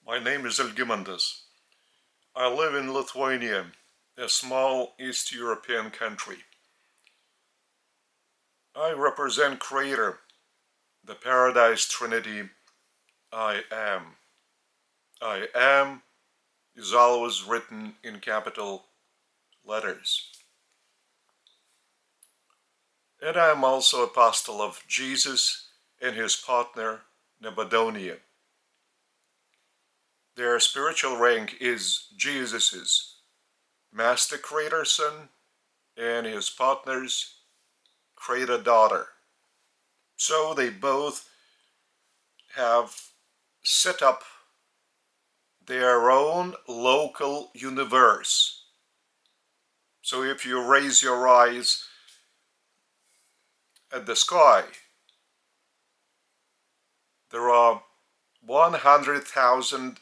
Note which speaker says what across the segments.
Speaker 1: My name is Algimantas. I live in Lithuania, a small East European country. I represent Creator, the Paradise Trinity, I am. I am is always written in capital letters. And I am also apostle of Jesus and his partner, Nebuchadnezzar. Their spiritual rank is Jesus's, Master Creator Son, and his partner's Creator Daughter. So they both have set up their own local universe. So if you raise your eyes at the sky, there are 100,000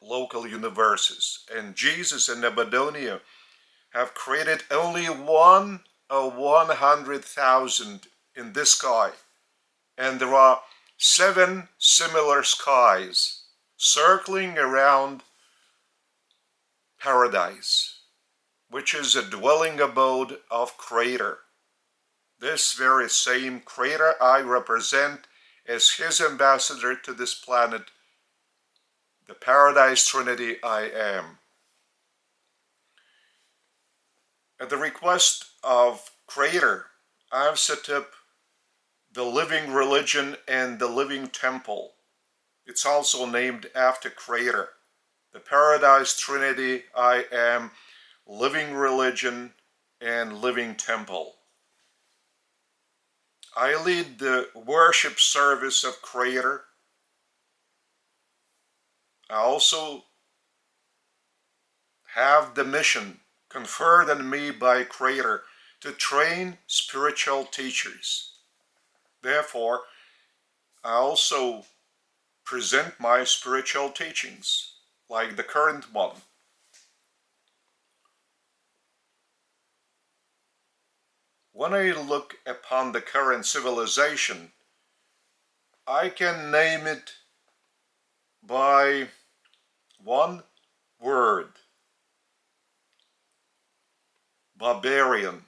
Speaker 1: local universes, and Jesus and Nebuchadnezzar have created only one of 100,000 in this sky, and there are 7 similar skies circling around Paradise, which is a dwelling abode of Creator. This very same Creator I represent as his ambassador to this planet, the Paradise Trinity I am. At the request of Creator, I've set up the living religion and the living temple. It's also named after Creator. The Paradise Trinity I am, living religion and living temple. I lead the worship service of Creator. I also have the mission conferred on me by Creator to train spiritual teachers. Therefore, I also present my spiritual teachings, like the current one. When I look upon the current civilization, I can name it by one word: barbarian,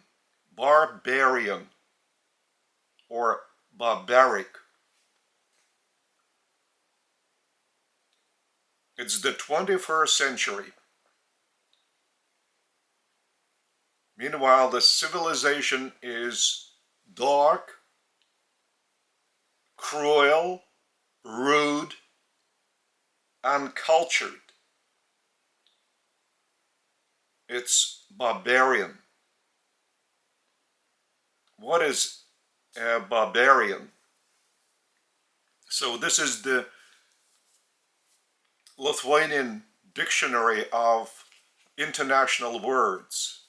Speaker 1: or barbaric. It's the 21st century. Meanwhile, the civilization is dark, cruel, rude, uncultured. It's barbarian. What is a barbarian? So this is the Lithuanian Dictionary of International Words,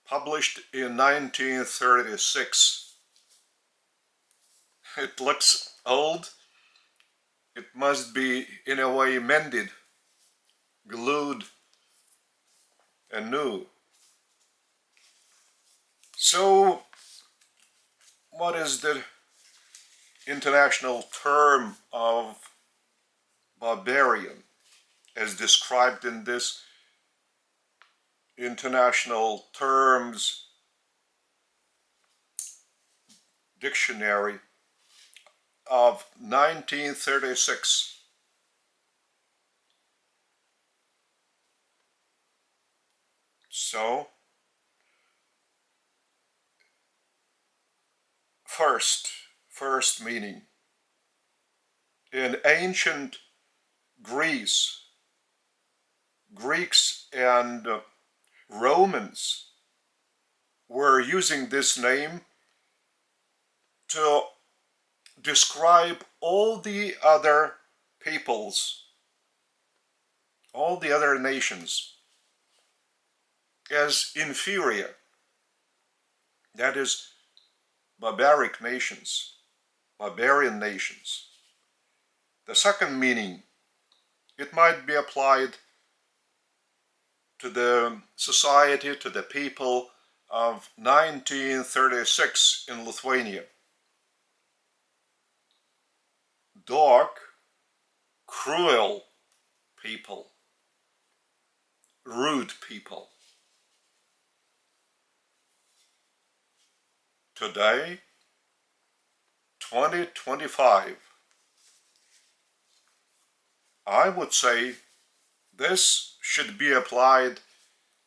Speaker 1: published in 1936. It looks old. It must be, in a way, mended, glued, anew. So, what is the international term of barbarian as described in this international terms dictionary of 1936? So, first meaning. In ancient Greece, Greeks and Romans were using this name to describe all the other peoples, all the other nations, as inferior. That is, barbaric nations, barbarian nations. The second meaning, it might be applied to the society, to the people of 1936 in Lithuania. Dark, cruel people, rude people. Today, 2025, I would say this should be applied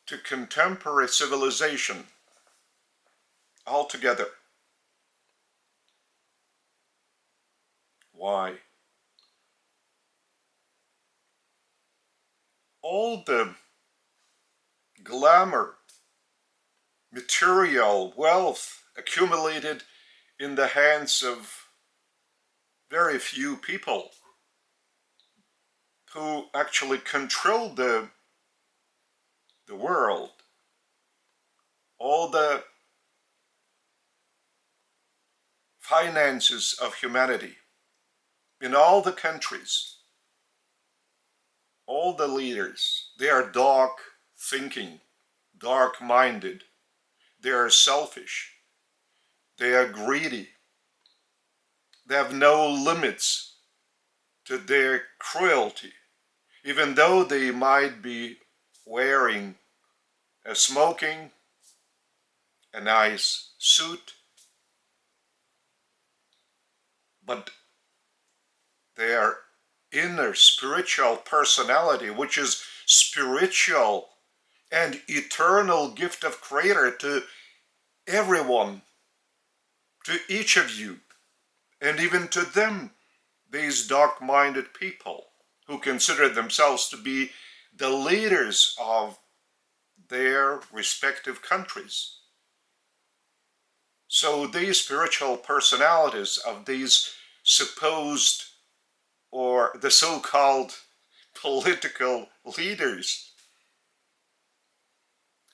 Speaker 1: to contemporary civilization altogether. Why? All the glamour, material, wealth accumulated in the hands of very few people who actually control the world, all the finances of humanity in all the countries, all the leaders, they are dark thinking, dark minded, they are selfish, they are greedy, they have no limits to their cruelty, even though they might be wearing smoking a nice suit, but their inner spiritual personality, which is spiritual and eternal gift of Creator to everyone, to each of you, and even to them, these dark-minded people who consider themselves to be the leaders of their respective countries. So these spiritual personalities of these supposed or the so-called political leaders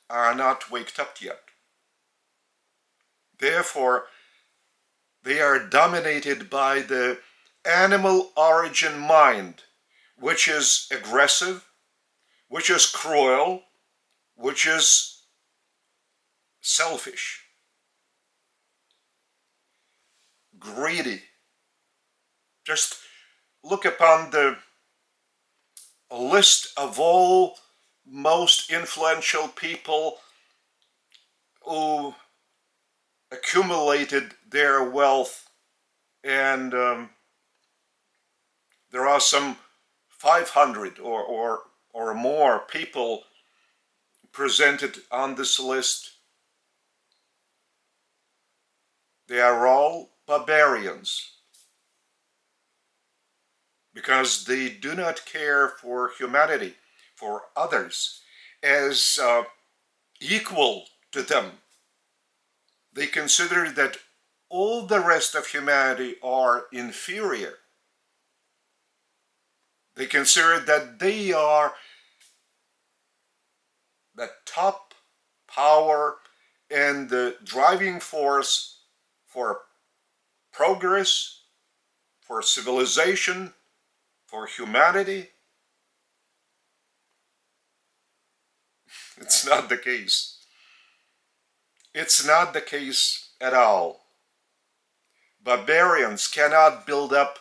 Speaker 1: are not waked up yet. Therefore, they are dominated by the animal origin mind, which is aggressive, which is cruel, which is selfish, greedy. Just look upon the list of all most influential people who accumulated their wealth, and there are some 500 or more people presented on this list. They are all barbarians because they do not care for humanity, for others, as equal to them. They consider that all the rest of humanity are inferior. They consider that they are the top power and the driving force for progress, for civilization, for humanity. It's not the case. It's not the case at all. Barbarians cannot build up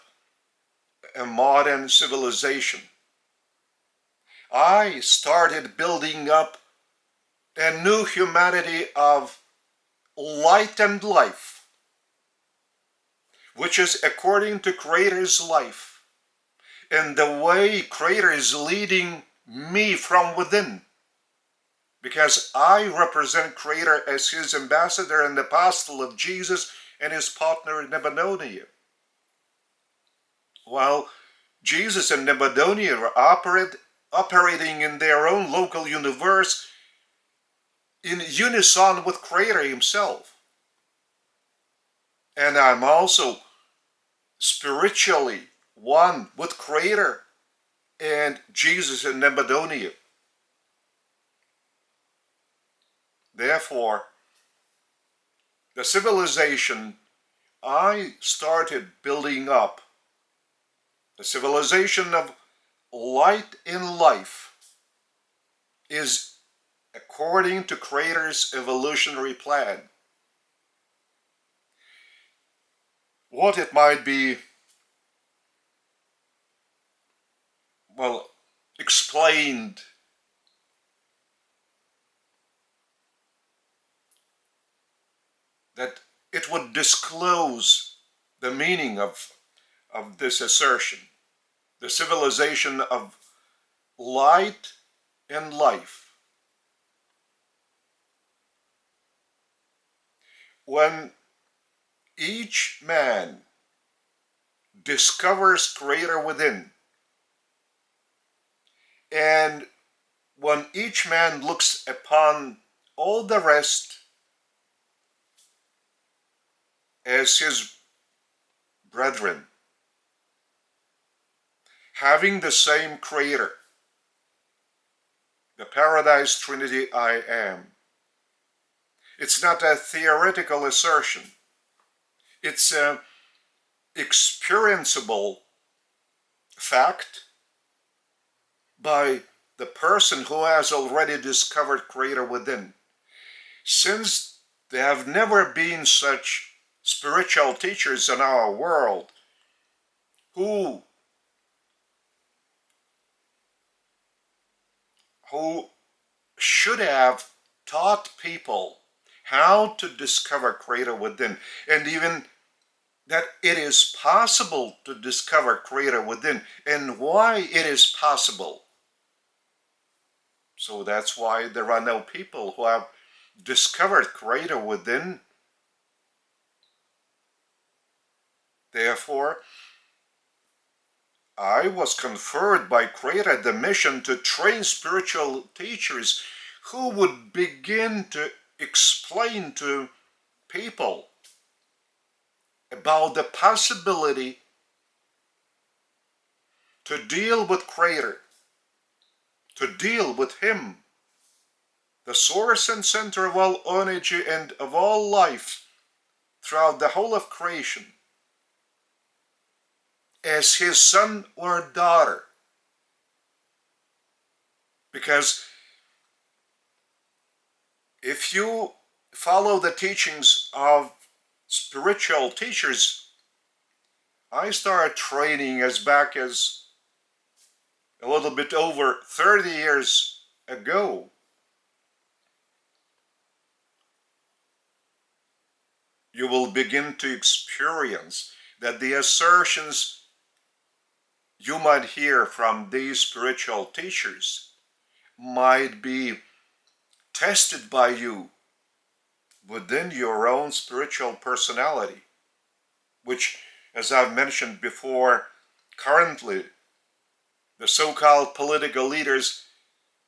Speaker 1: a modern civilization. I started building up a new humanity of light and life, which is according to Creator's life, and the way Creator is leading me from within, because I represent Creator as His ambassador and apostle of Jesus and His partner in Nebuchadnezzar. While Jesus and Nebuchadnezzar are operating in their own local universe in unison with Creator Himself. And I'm also spiritually one with Creator and Jesus and Nebuchadnezzar. Therefore, the civilization I started building up, the civilization of light in life, is according to Creator's evolutionary plan. What it might be explained that it would disclose the meaning of this assertion, the civilization of light and life. When each man discovers Creator within, and when each man looks upon all the rest as his brethren, having the same Creator, the Paradise Trinity I am. It's not a theoretical assertion. It's an experienceable fact by the person who has already discovered Creator within. Since there have never been such spiritual teachers in our world who should have taught people how to discover Creator within, and even that it is possible to discover Creator within, and why it is possible. So that's why there are no people who have discovered Creator within. Therefore, I was conferred by Creator the mission to train spiritual teachers who would begin to explain to people about the possibility to deal with Creator, to deal with Him, the source and center of all energy and of all life throughout the whole of creation, as His son or daughter. Because if you follow the teachings of spiritual teachers, I started training as back as a little bit over 30 years ago. You will begin to experience that the assertions you might hear from these spiritual teachers might be tested by you within your own spiritual personality, which, as I've mentioned before, currently the so-called political leaders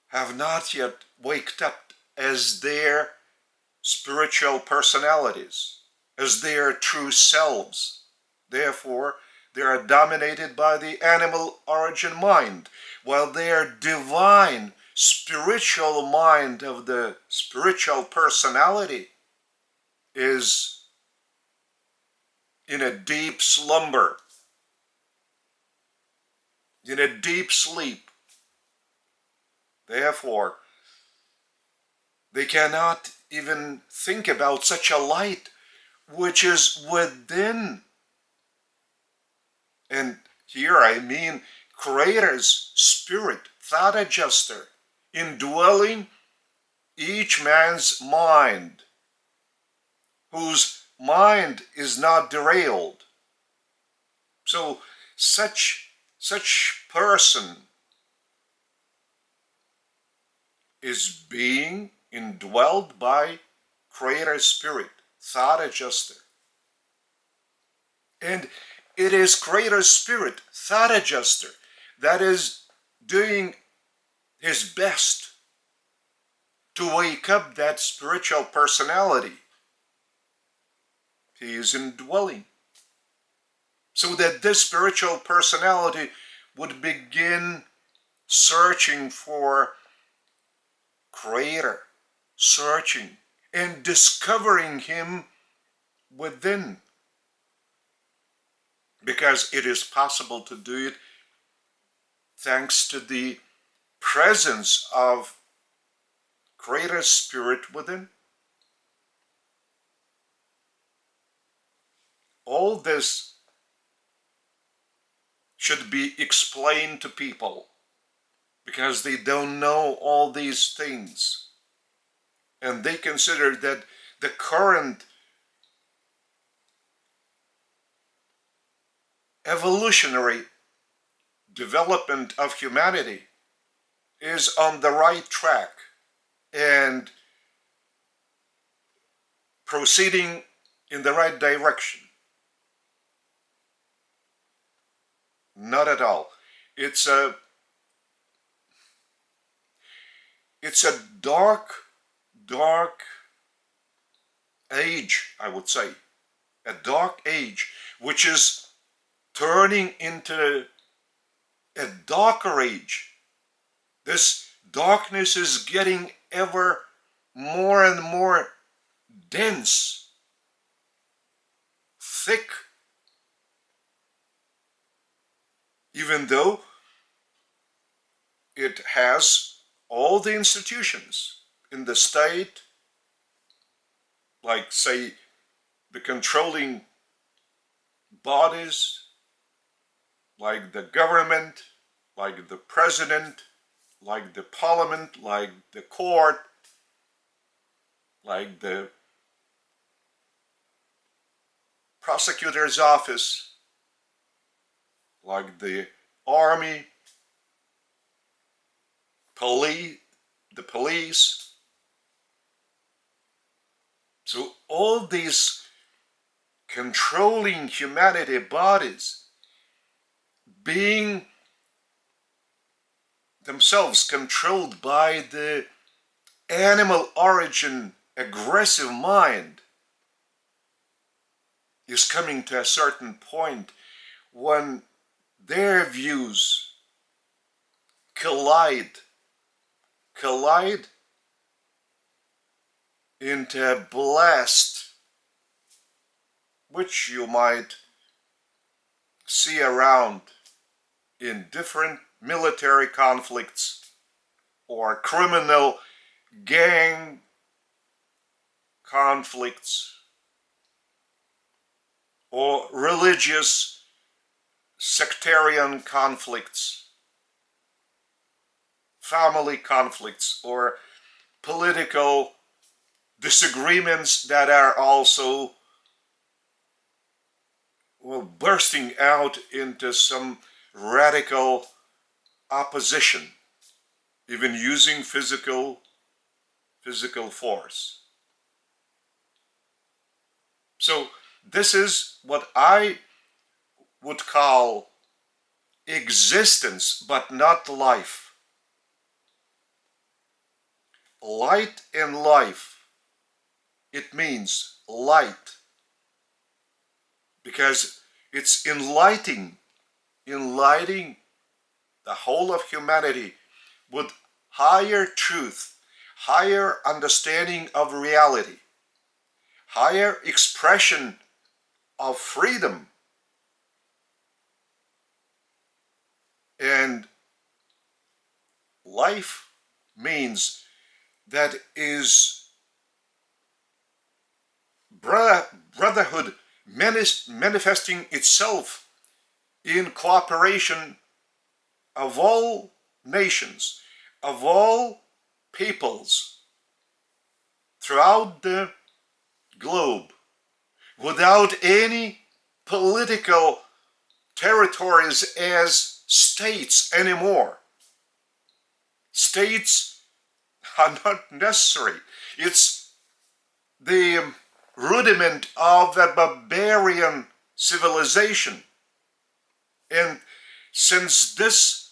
Speaker 1: have not yet waked up as their spiritual personalities, as their true selves. Therefore, they are dominated by the animal origin mind, while their divine spiritual mind of the spiritual personality is in a deep slumber, in a deep sleep. Therefore, they cannot even think about such a light which is within. And here I mean Creator's spirit, thought adjuster, indwelling each man's mind, whose mind is not derailed. So such person is being indwelled by Creator's spirit, thought adjuster. And it is Creator's spirit, thought adjuster, that is doing his best to wake up that spiritual personality he is indwelling, so that this spiritual personality would begin searching for Creator, searching and discovering Him within. Because it is possible to do it thanks to the presence of Creator's Spirit within. All this should be explained to people because they don't know all these things. And they consider that the current evolutionary development of humanity is on the right track and proceeding in the right direction. Not at all. It's a dark age, I would say. A dark age, which is turning into a darker age. This darkness is getting ever more and more dense, thick, even though it has all the institutions in the state, like, say, the controlling bodies, like the government, like the president, like the parliament, like the court, like the prosecutor's office, like the army, the police. So all these controlling humanity bodies being themselves controlled by the animal origin aggressive mind is coming to a certain point when their views collide into a blast which you might see around in different military conflicts or criminal gang conflicts or religious sectarian conflicts, family conflicts, or political disagreements that are also, well, bursting out into some radical opposition, even using physical force. So this is what I would call existence, but not life. Light and life. It means light because it's enlightening the whole of humanity with higher truth, higher understanding of reality, higher expression of freedom. And life means that is brotherhood manifesting itself in cooperation of all nations, of all peoples throughout the globe, without any political territories as states anymore. States are not necessary. It's the rudiment of a barbarian civilization. And since this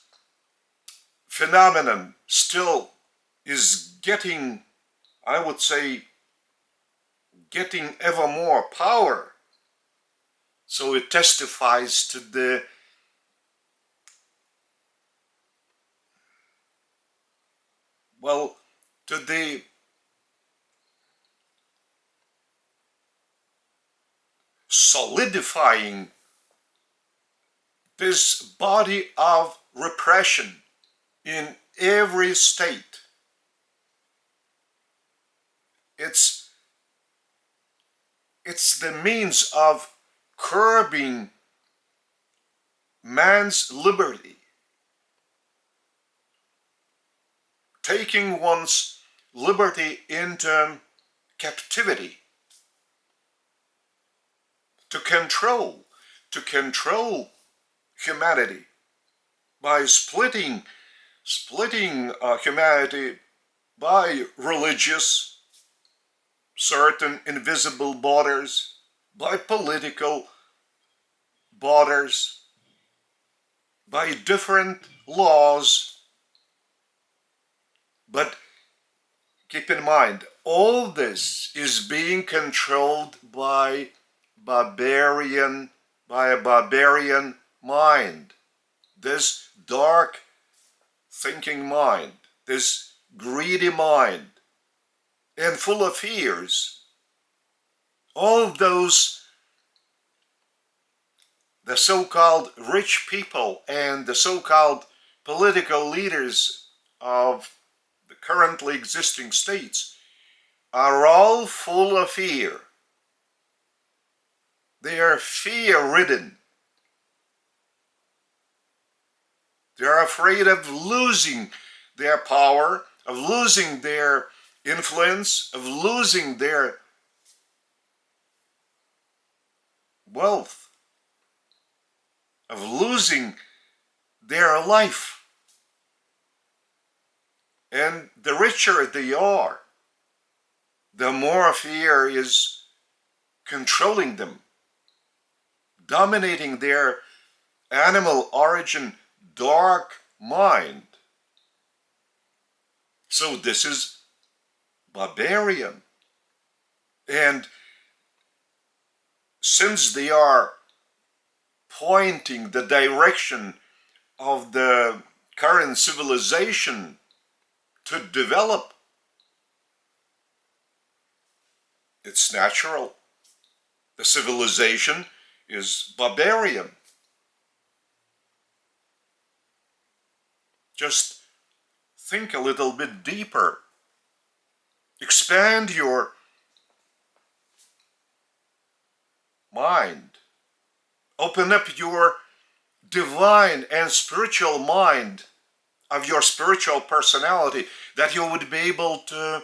Speaker 1: phenomenon still is getting, I would say, getting ever more power, so it testifies to the solidifying this body of repression in every state. It's the means of curbing man's liberty. taking one's liberty into captivity, to control humanity by splitting humanity by religious, certain invisible borders, by political borders, by different laws. But keep in mind, all this is being controlled by a barbarian mind. This dark thinking mind, this greedy mind, and full of fears. All of those, the so-called rich people and the so-called political leaders of the currently existing states, are all full of fear. They are fear-ridden. They are afraid of losing their power, of losing their influence, of losing their wealth, of losing their life. And the richer they are, the more fear is controlling them, dominating their animal origin dark mind. So this is barbarian. And since they are pointing the direction of the current civilization to develop, it's natural. The civilization is barbarian. Just think a little bit deeper. Expand your mind. Open up your divine and spiritual mind of your spiritual personality, that you would be able to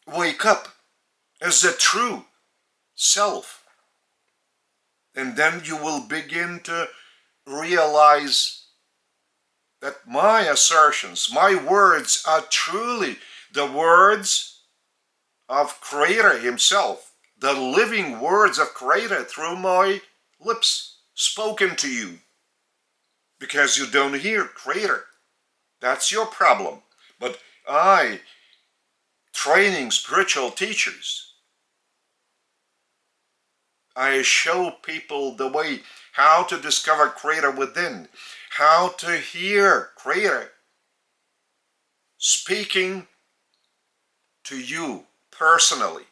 Speaker 1: wake up as the true self. And then you will begin to realize that my assertions, my words are truly the words of Creator himself, the living words of Creator through my lips, spoken to you. Because you don't hear Creator. That's your problem. But I, training spiritual teachers, I show people the way how to discover Creator within, how to hear Creator speaking to you personally,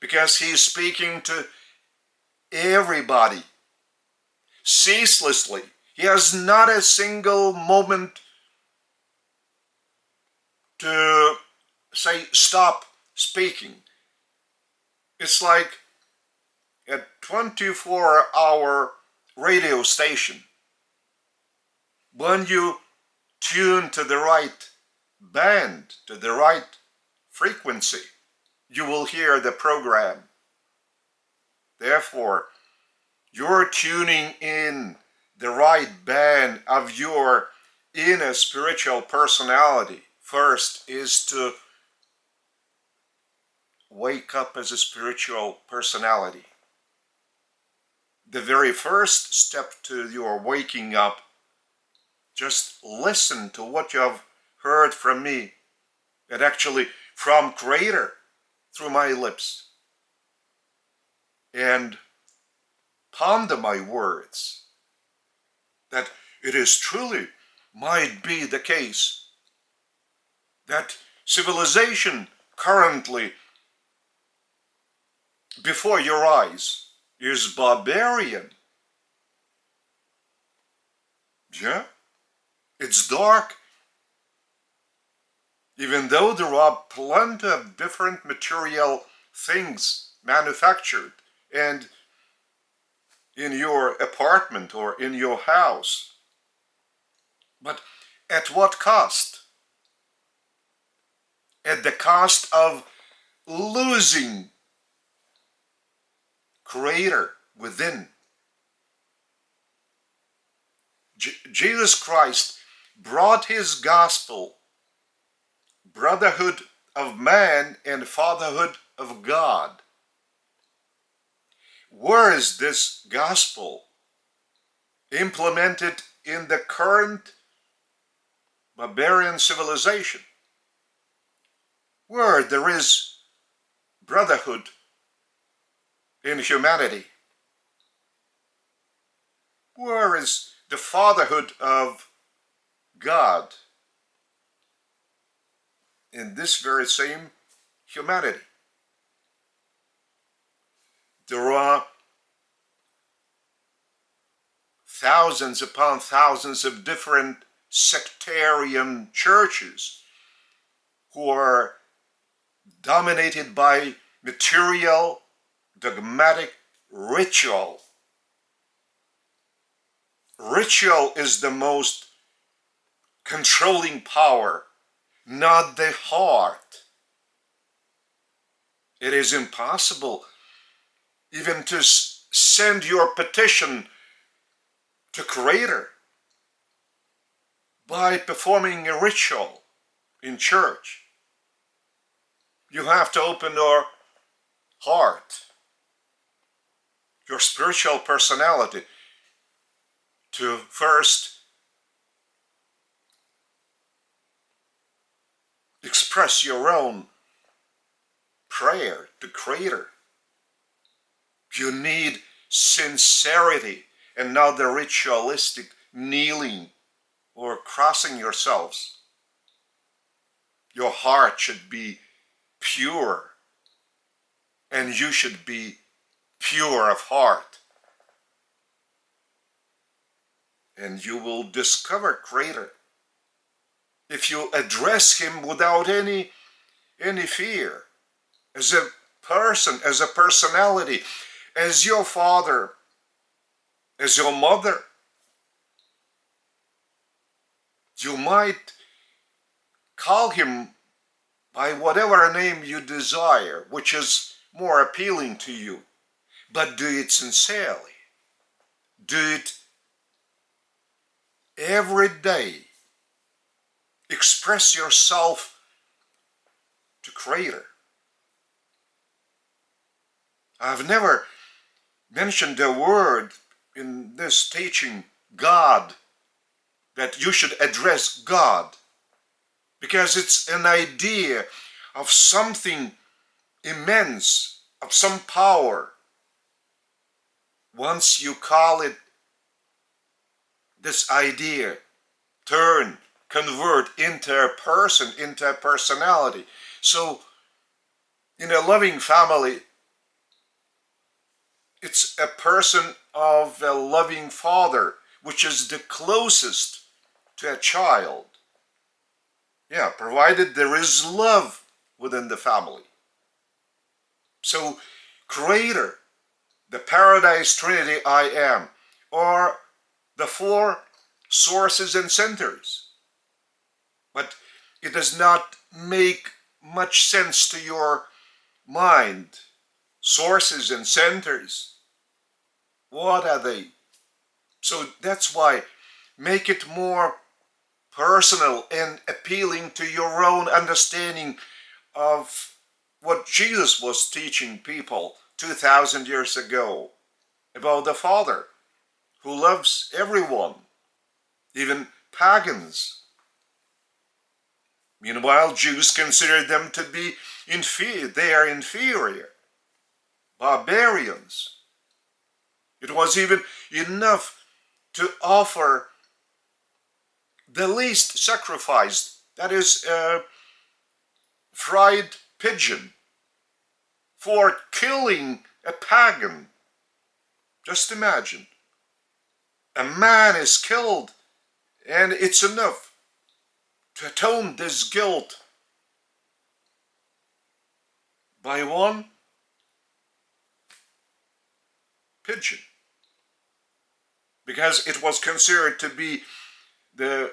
Speaker 1: because He is speaking to everybody ceaselessly. He has not a single moment to say stop speaking. It's like a 24-hour radio station. When you tune to the right band, to the right frequency, you will hear the program. Therefore, you're tuning in the right band of your inner spiritual personality. First is to wake up as a spiritual personality. The very first step to your waking up, just listen to what you have heard from me, and actually from Creator through my lips, and ponder my words, that it is truly might be the case that civilization currently before your eyes is barbarian. Yeah, it's dark. Even though there are plenty of different material things manufactured and in your apartment or in your house. But at what cost? at the cost of losing Creator within. Jesus Christ brought his gospel, brotherhood of man and fatherhood of God. Where is this gospel implemented in the current barbarian civilization, where there is brotherhood in humanity? Where is the fatherhood of God in this very same humanity? There are thousands upon thousands of different sectarian churches who are dominated by material, dogmatic ritual. Ritual is the most controlling power, not the heart. It is impossible even to send your petition to Creator by performing a ritual in church. You have to open your heart, your spiritual personality, to first express your own prayer to Creator. You need sincerity and not the ritualistic kneeling or crossing yourselves. Your heart should be pure, and you should be pure of heart. And you will discover Creator if you address him without any fear, as a person, as a personality, as your father, as your mother. You might call him by whatever name you desire, which is more appealing to you, but do it sincerely. Do it every day. Express yourself to Creator. I've never mentioned the word in this teaching, God, that you should address God, because it's an idea of something immense, of some power. Once you call it this idea, convert into a person, into a personality. So in a loving family, it's a person of a loving father, which is the closest to a child. Yeah, provided there is love within the family. So Creator, the Paradise Trinity I am, or the four sources and centers. But it does not make much sense to your mind. Sources and centers, what are they? So that's why make it more personal and appealing to your own understanding of what Jesus was teaching people 2,000 years ago about the Father who loves everyone, even pagans. Meanwhile, Jews consider them to be inferior. They are inferior. Barbarians. It was even enough to offer the least sacrifice, that is a fried pigeon, for killing a pagan. Just imagine. A man is killed, and it's enough to atone this guilt by one pigeon, because it was considered to be the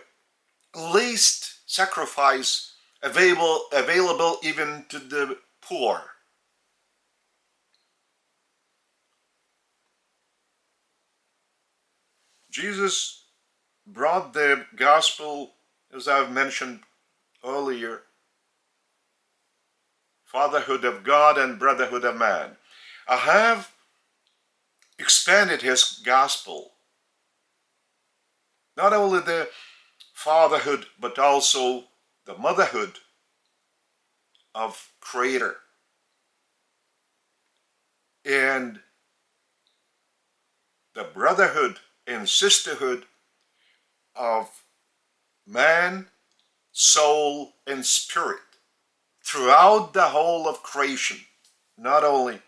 Speaker 1: least sacrifice available even to the poor. Jesus brought the gospel, as I've mentioned earlier, fatherhood of God and brotherhood of man. I have expanded his gospel, not only the fatherhood, but also the motherhood of Creator. And the brotherhood and sisterhood of man, soul, and spirit throughout the whole of creation, not only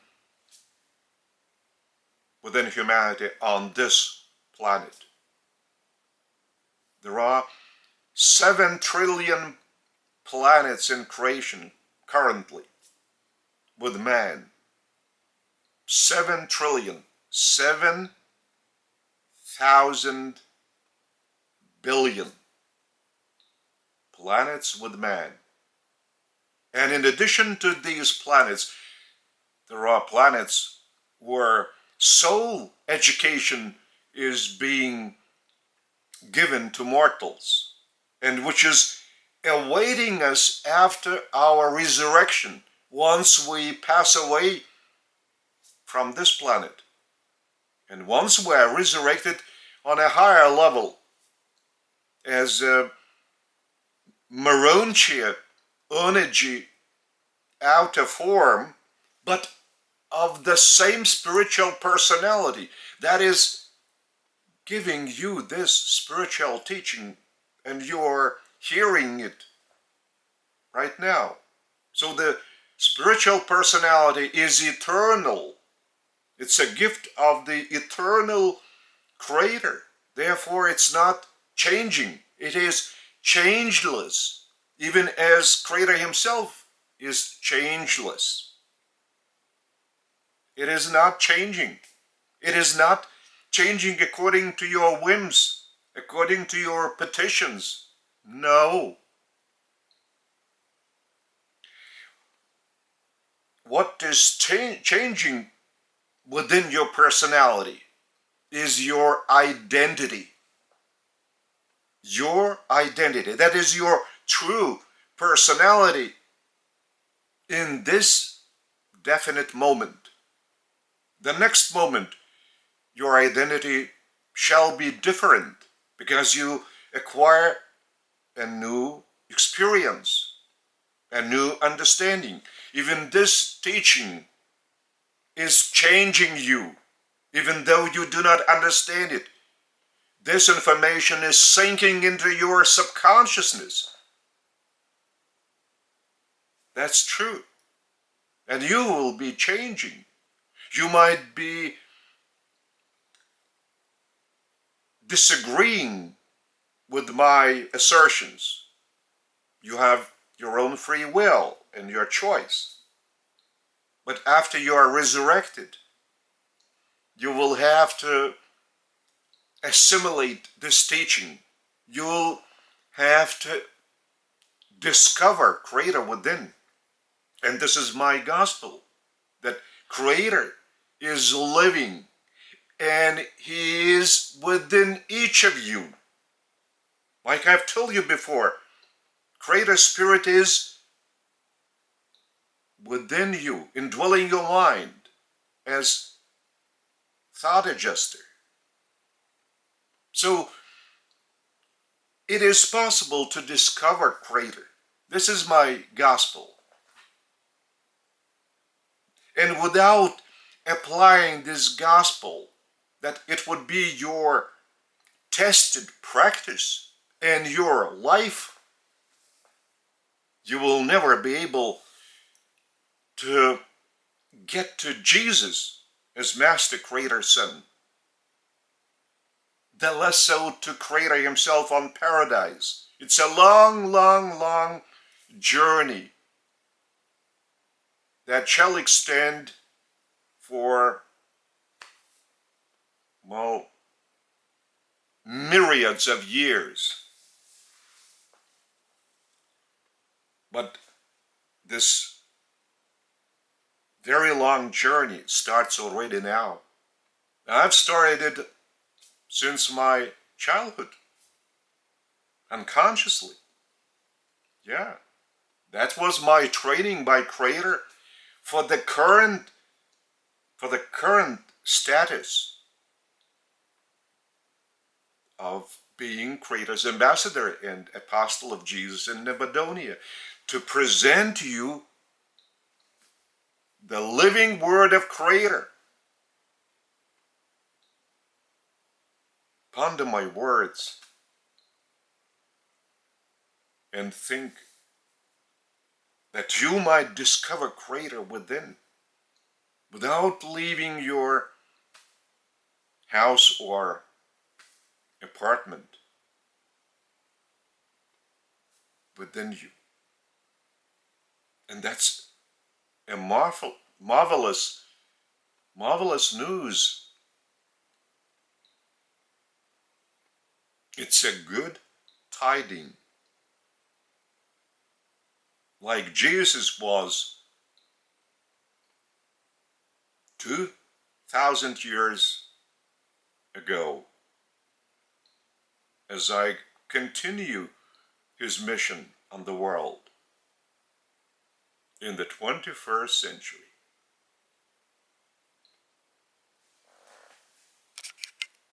Speaker 1: within humanity on this planet. There are 7 trillion planets in creation currently with man. 7 trillion, 7,000 billion planets with man. And in addition to these planets, there are planets where soul education is being given to mortals, and which is awaiting us after our resurrection once we pass away from this planet. And once we are resurrected on a higher level, as Maronchia energy out of form, but of the same spiritual personality that is giving you this spiritual teaching, and you're hearing it right now. So the spiritual personality is eternal. It's a gift of the eternal Creator. Therefore, it's not changing. It is changeless, even as Creator himself is changeless. It is not changing. It is not changing according to your whims, according to your petitions. No. What is changing within your personality is your identity. Your identity. That is your true personality in this definite moment. The next moment, your identity shall be different because you acquire a new experience, a new understanding. Even this teaching is changing you, even though you do not understand it. This information is sinking into your subconsciousness. That's true. And you will be changing. You might be disagreeing with my assertions. You have your own free will and your choice. But after you are resurrected, you will have to assimilate this teaching. You'll have to discover Creator within. And this is my gospel, that Creator is living and He is within each of you. Like I've told you before, Creator Spirit is within you, indwelling your mind as thought adjuster. So it is possible to discover Creator. This is my gospel. And without applying this gospel, that it would be your tested practice and your life, you will never be able to get to Jesus as Master, Creator, Son. The less so to Creator himself on Paradise. It's a long, long, long journey that shall extend for, well, myriads of years. But this very long journey starts already now. I've started it since my childhood, unconsciously. Yeah, that was my training by Creator for the current status of being Creator's ambassador and apostle of Jesus in Macedonia, to present to you the living word of Creator. Ponder my words and think that you might discover Creator within, without leaving your house or apartment, within you. And that's a marvelous news. It's a good tiding. Like Jesus was 2,000 years ago, as I continue his mission on the world in the 21st century.